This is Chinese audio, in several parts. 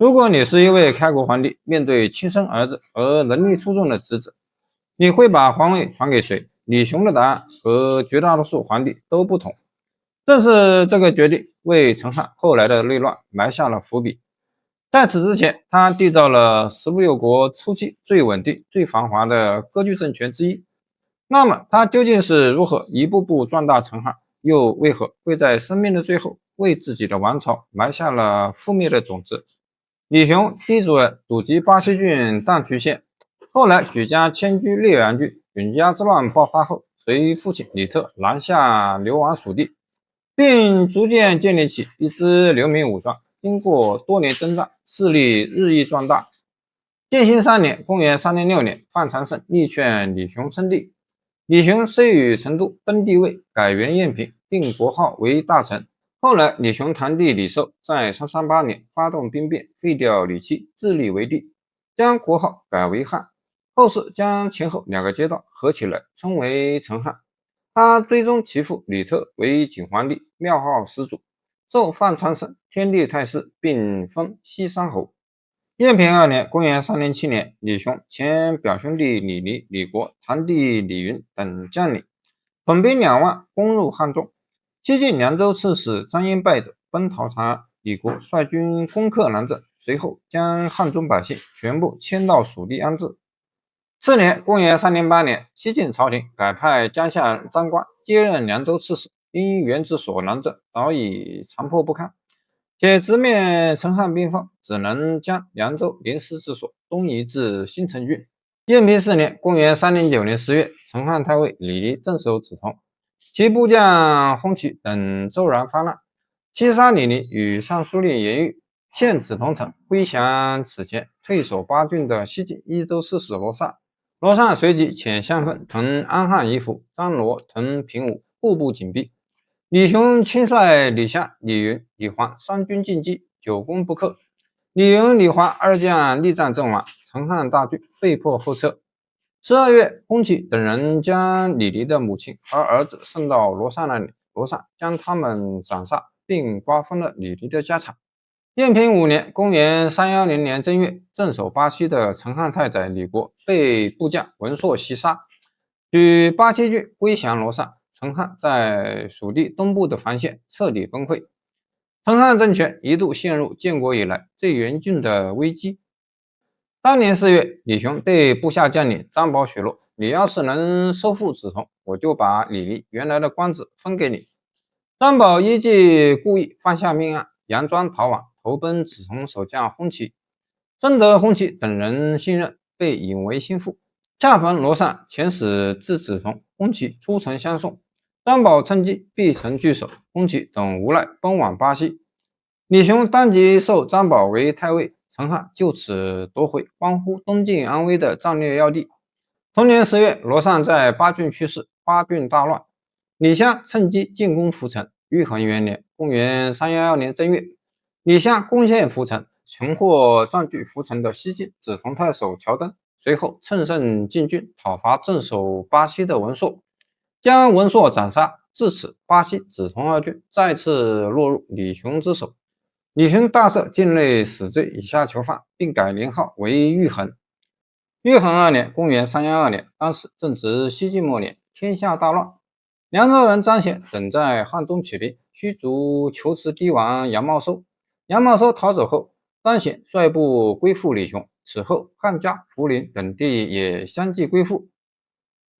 如果你是一位開國皇帝，面對親生兒子而能力出眾的侄子，你會把皇位傳給誰？李雄的答案和絕大多數皇帝都不同。正是這個決定為成漢後來的內亂埋下了伏筆。在此之前，他締造了16六國初期最穩定、最繁華的割據政權之一。那麼，他究竟是如何一步步壯大成漢，又為何會在生命的最後為自己的王朝埋下了覆滅的種子？李雄，地主人，祖籍巴西郡淡渠縣，後來舉家遷居烈陽郡。允家之亂爆發後，隨父親李特南下流亡屬地，並逐漸建立起一支流民武裝。經過多年征戰，勢力日益壯大。建興3年，公元306年，范长勝力勸李雄稱帝。李雄遂於成都登帝位，改元延平，並國號為大成。後來，李雄堂弟李壽在338年發動兵變，廢掉李戚，自立為帝，將國號改為漢。後世將前後2個階段合起來，稱為成漢。他追宗其父李特為景皇帝，廟號始祖，授范長勝天地太師，並封西山侯。延平2年，公元307年，李雄遣表兄弟李尼、李國、堂弟李雲等將領統兵2萬攻入漢中。西晋涼州刺史張英敗者，奔逃長安。李國率軍攻克南鄭，隨後將漢中百姓全部遷到屬地安置。次年，公元308年，西晉朝廷改派江夏人張觀接任涼州刺史，因原之所南鄭早已殘破不堪，且直面成漢兵鋒，只能將涼州臨時治所東移至新城郡。延平4年，公元309年10月，成漢太尉李黎鎮守梓潼，其部將홍旗等驟然發難，擊殺李黎與尚書令嚴玉，陷梓潼城，歸降此前退守巴郡的西晉益州刺史羅尚。羅尚隨即遣相分屯安漢夷府，張羅屯平武，步步緊逼。李雄親率李湘、李雲、李環3軍進擊，久攻不克。李雲、李環2將力戰陣亡，成漢大軍被迫後撤。12月，홍旗等人將李黎的母親和兒子送到羅尚那裡，羅尚將他們斬殺，並瓜分了李黎的家產。延平5年，公元310年正月，鎮守巴西的成漢太宰李國被部將文碩襲殺，與巴西郡歸降羅尚。成漢在屬地東部的防線徹底崩潰，成漢政權一度陷入建國以來最嚴峻的危機。當年4月，李雄對部下將領張寶許諾：“你要是能收復梓潼，我就把李黎原來的官職分給你。”張寶依計故意犯下命案，佯裝逃亡，投奔梓潼守將홍旗，徵得홍旗等人信任，被引為心腹。恰逢羅尚遣使至梓潼，홍旗出城相送，張寶趁機避城拒守，홍旗等無奈奔往巴西。李雄當即授張寶為太尉，成漢就此奪回關乎東晉安危的戰略要地。同年10月，羅尚在巴郡去世，巴郡大亂，李湘趁機進攻涪城。玉衡元年，公元311年正月，李湘攻陷涪城，擒獲占據涪城的西晉梓潼太守喬登，隨後乘勝進軍討伐鎮守巴西的文碩，將文碩斬殺。至此，巴西、梓潼2郡再次落入李雄之手。李雄大赦境內死罪以下囚犯，並改年號為玉衡。玉衡2年，公元312年，當時正值西晉末年，天下大亂。涼州人張顯等在漢中起兵，驅逐求池堤王楊茂收。楊茂收逃走後，張顯率部歸附李雄，此後漢家、涪陵等地也相繼歸附。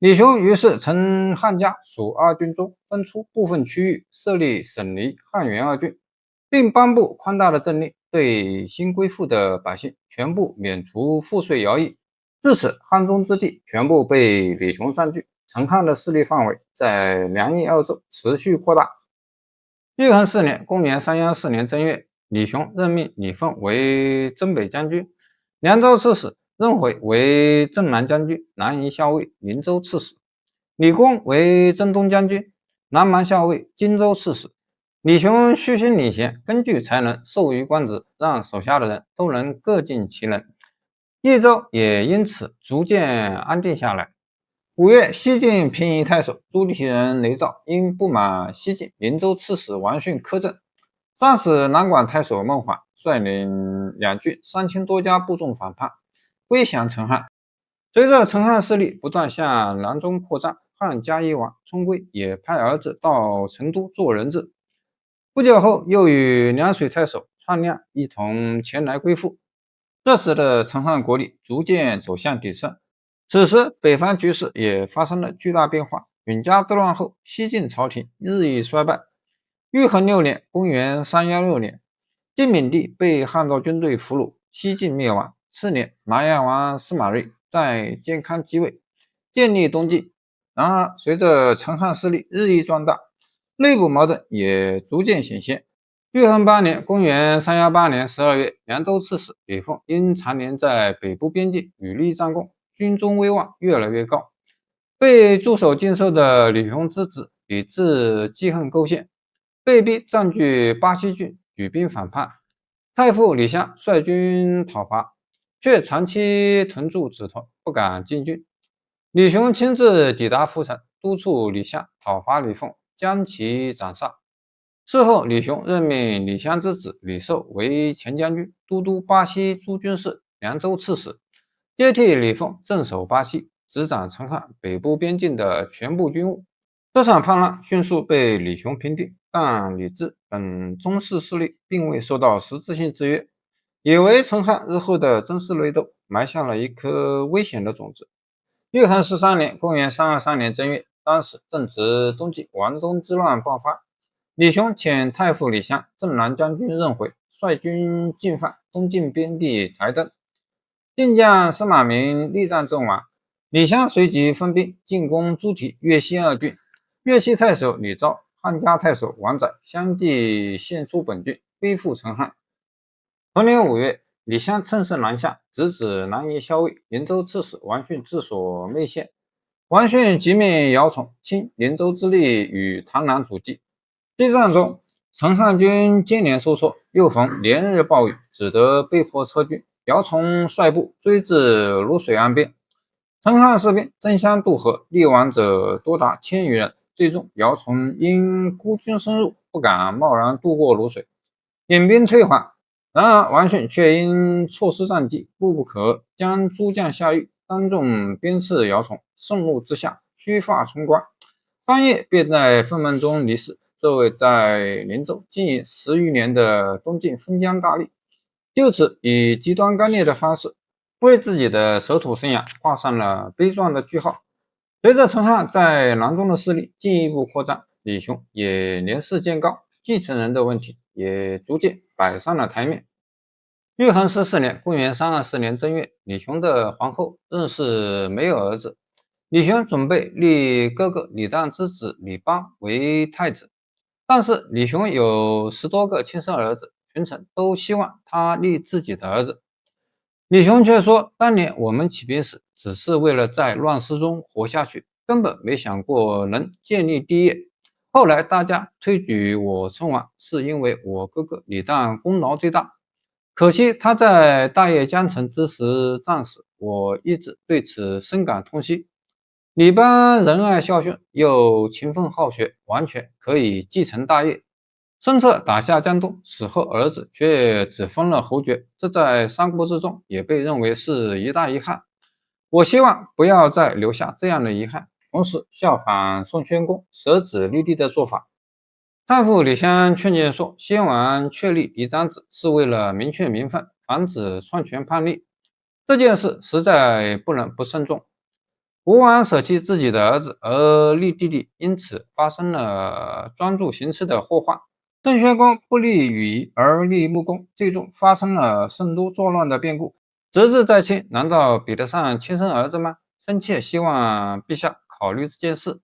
李雄於是從漢家、蜀2郡中分出部分區域，設立沈黎、漢元2郡，並頒布寬大的政令，對新歸附的百姓全部免除賦稅徭役。自此，漢中之地全部被李雄占據，成漢的勢力範圍在涼益2州持續擴大。玉衡4年，公元314年正月，李雄任命李奮為征北將軍、涼州刺史，任回為鎮南將軍、南夷校尉、靈州刺史，李恭為征東將軍、南蠻校尉、荊州刺史。李雄虛心領銜，根據才能授予官職，讓手下的人都能各盡其能，益州也因此逐漸安定下來。5月，西晉平夷太守朱棣人雷肇因不滿西晉灵州刺史王訓苛政，殺死南廣太守孟緩，率領兩軍3000多家部眾反叛，歸降成漢。隨着成漢勢力不斷向南中擴張，漢嘉義王聰貴也派兒子到成都做人質。不久後，又與涼水太守創亮一同前來歸附。這時的成漢國力逐漸走向鼎盛。此時，北方局勢也發生了巨大變化。允家之亂後，西晉朝廷日益衰敗。玉衡6年（公元316年），晉閔帝被漢朝軍隊俘虜，西晉滅亡。次年，麻陽王司馬睿在建康即位，建立東晉。然而，隨着成漢勢力日益壯大，內部矛盾也逐漸顯現。玉衡8年（公元318年）12月，涼州刺史李鳳因常年在北部邊境屢立戰功，軍中威望越來越高，被駐守靖州的李雄之子李治記恨構陷，被逼占據巴西郡，舉兵反叛。太傅李湘率軍討伐，卻長期屯駐梓屯，不敢進軍。李雄親自抵達涪城，督促李湘討伐李鳳，將其斬殺。事後，李雄任命李湘之子李壽為前將軍，都督巴西諸軍事，涼州刺史，接替李鳳鎮守巴西，執掌成漢北部邊境的全部軍務。這場叛亂迅速被李雄平定，但李治等宗室勢力並未受到實質性制約，也為成漢日後的爭世內鬥埋下了一顆危險的種子。玉衡13年（公元323年）正月，當時正值東晉王宗之亂爆發。李雄遣太傅李湘、鎮南將軍任回率軍進犯東晉邊地台登，晉將司馬明力戰陣亡。李湘隨即分兵進攻諸提、越西2郡，越西太守李昭、漢家太守王載相繼獻出本郡，歸附成漢。同年5月，李湘乘勝南下，直指南夷校尉、臨州刺史王訓治所妹縣。王訓即命姚崇倾臨州之力與唐南阻擊。激戰中，成漢軍接連受挫，又逢連日暴雨，只得被迫撤軍。姚崇率部追至滷水岸邊，成漢士兵爭相渡河，溺亡者多達1000餘人。最終，姚崇因孤軍深入，不敢貿然渡過滷水，引兵退還。然而，王訓卻因錯失戰機，怒不可遏，將諸將下獄，當眾鞭笞姚崇。盛怒之下，鬚髮衝冠，當夜便在憤懣中離世。這位在臨州經營10餘年的東晉封疆大吏，就此以極端剛烈的方式，為自己的守土生涯畫上了悲壯的句號。隨着成漢在南中的勢力進一步擴張，李雄也年事漸高，繼承人的問題也逐漸擺上了台面。玉衡14年（公元324年）正月，李雄的皇后仍是沒有兒子，李雄準備立哥哥李旦之子李邦為太子。但是李雄有10多個親生兒子，群臣都希望他立自己的兒子。李雄卻說，當年我們起兵時只是為了在亂世中活下去，根本沒想過能建立帝業。後來大家推舉我稱王，是因為我哥哥李旦功勞最大。可惜他在大業將成之時戰死，我一直對此深感痛惜。李邦仁愛孝順，又勤奮好學，完全可以繼承大業。孫策打下江東，死後兒子卻只封了侯爵，這在三國志中也被認為是一大遺憾。我希望不要再留下這樣的遺憾，同時效仿宋宣公舍子立地的做法。太傅李湘勸諫說，先王確立嫡長子是為了明確名分，防止篡權叛逆，這件事實在不能不慎重。吳王捨棄自己的兒子而立弟弟，因此發生了專注行刺的禍患。鄭宣公不立禹儀而立穆公，最終發生了聖都作亂的變故。侄子在親，難道比得上親生兒子嗎？深切希望陛下考慮這件事。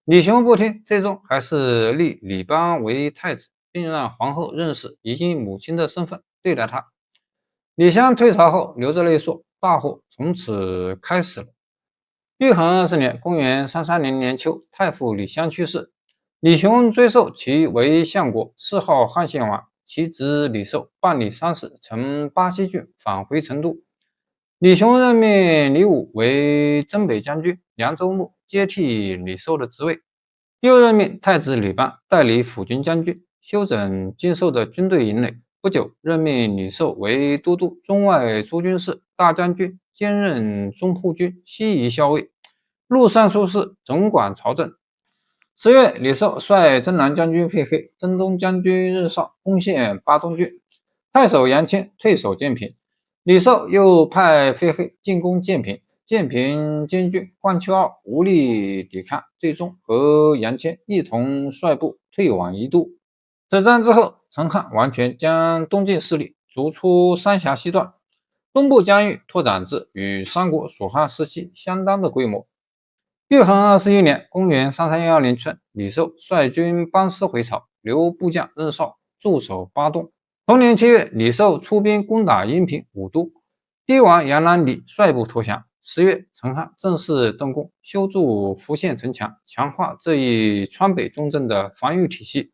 李雄不聽，最終還是立李邦為太子，並讓皇后認識以母親的身份對待他。李湘退朝後流着淚說，大禍從此開始了。玉衡20年（公元330年秋），太傅李湘去世，李雄追授其為相國，諡號漢獻王。其子李壽辦理喪事，從巴西郡返回成都。李雄任命李武為征北將軍、涼州牧，接替李壽的職位，又任命太子李邦代理辅軍將軍，修整經受的軍隊營壘，不久，任命李壽為都督中外諸軍事、大將軍，兼任中護軍西夷校尉、录尚書事，总管朝政。10月，李壽率征南将軍费黑、征東將軍任绍攻陷巴東郡，太守杨謙退守建平。李壽又派费黑進攻建平，建平监军冠丘傲無力抵抗，最終和杨謙一同率部退往宜都。此戰之後，成漢完全將東晉勢力逐出三峽西段，東部疆域拓展至與三國蜀汉時期相當的規模。玉衡21年，公元3310年春，李壽率軍班師回朝，留部將任绍駐守巴東。同年7月，李壽出兵攻打陰平、武都，帝王楊南禮率部投降。10月，成漢正式動工，修築浮縣城牆，強化這一川北重鎮的防禦體系。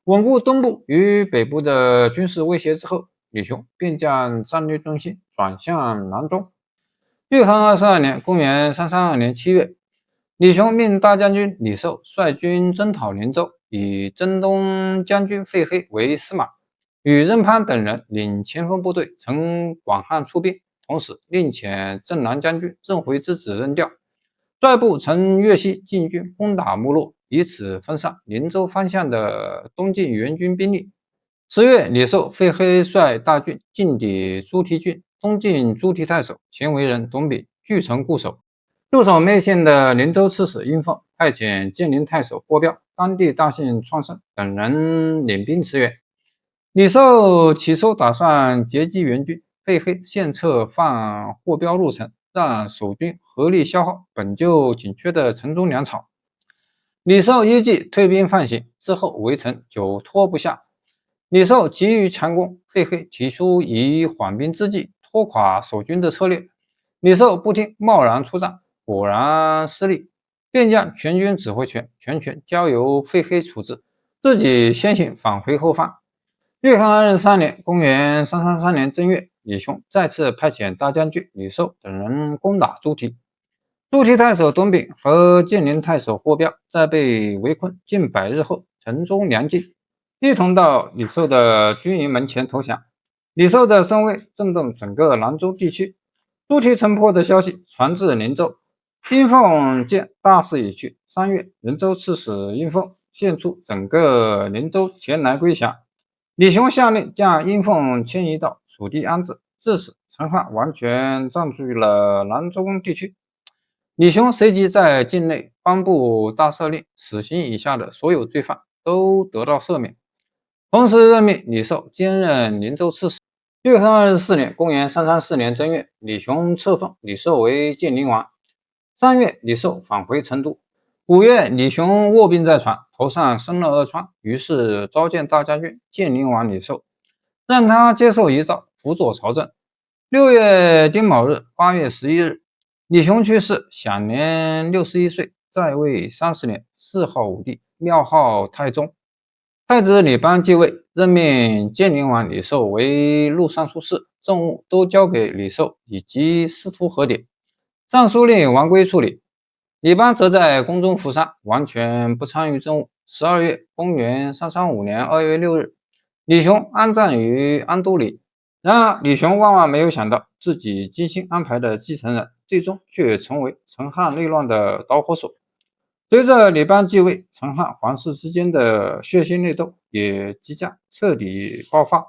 穩固東部與北部的軍事威脅之後，李雄便將戰略重心轉向南中。玉衡22年，公元332年7月，李雄命大將軍李壽率軍征討連州，以征東將軍費黑為司馬，與任攀等人領前鋒部隊從廣漢出兵，同時另遣鎮南將軍任回之子任調，率部從粵西進軍攻打木洛，以此分散連州方向的東晉援軍兵力。10月，李壽、費黑率大軍進抵豬蹄郡，東晉豬蹄太守前為人董秉据城固守。駐守內縣的連州刺史殷鳳派遣建宁太守郭彪、當地大姓創勝等人領兵馳援。李壽起初打算截擊援軍，費黑獻策放霍彪入城，讓守軍合力消耗本就緊缺的城中糧草。李壽依計退兵放行，之後圍城久拖不下。李壽急於強攻，費黑提出以緩兵之計拖垮守軍的策略。李壽不聽，貿然出戰，果然失利，便將全軍指揮權全權交由費黑處置，自己先行返回後方。玉衡23年，公元333年正月，李雄再次派遣大將軍李壽等人攻打豬蹄。豬蹄太守董秉和建寧太守霍彪在被圍困近100日後，城中糧盡，一同到李壽的軍營門前投降。李壽的聲威震動整個蘭州地區，豬蹄城破的消息傳至連州。殷鳳見大勢已去，3月，連州刺史殷鳳獻出整個連州前來歸降。李雄下令將殷鳳遷移到蜀地安置，至此成漢完全佔據了蘭州地區。李雄隨即在境內頒布大赦令，死刑以下的所有罪犯都得到赦免，同時任命李壽兼任連州刺史。玉衡24年，公元334年正月，李雄冊封李壽為建寧王。3月，李壽返回成都。5月，李雄臥病在床，頭上生了惡瘡，於是召見大将軍建寧王李壽，讓他接受遺詔，輔佐朝政。6月丁卯日，8月11日，李雄去世，享年61歲，在位30年，諡號武帝，廟號太宗。太子李邦繼位，任命建寧王李壽為錄尚書事，政務都交給李壽以及司徒和典，尚書令王圭處理。李邦則在宮中服喪，完全不參與政務。12月，公元335年2月6日，李雄安葬於安都里。然而，李雄萬萬沒有想到，自己精心安排的繼承人，最終卻成為成漢內亂的導火索。隨着李邦繼位，成漢皇室之間的血腥內鬥也即將徹底爆發。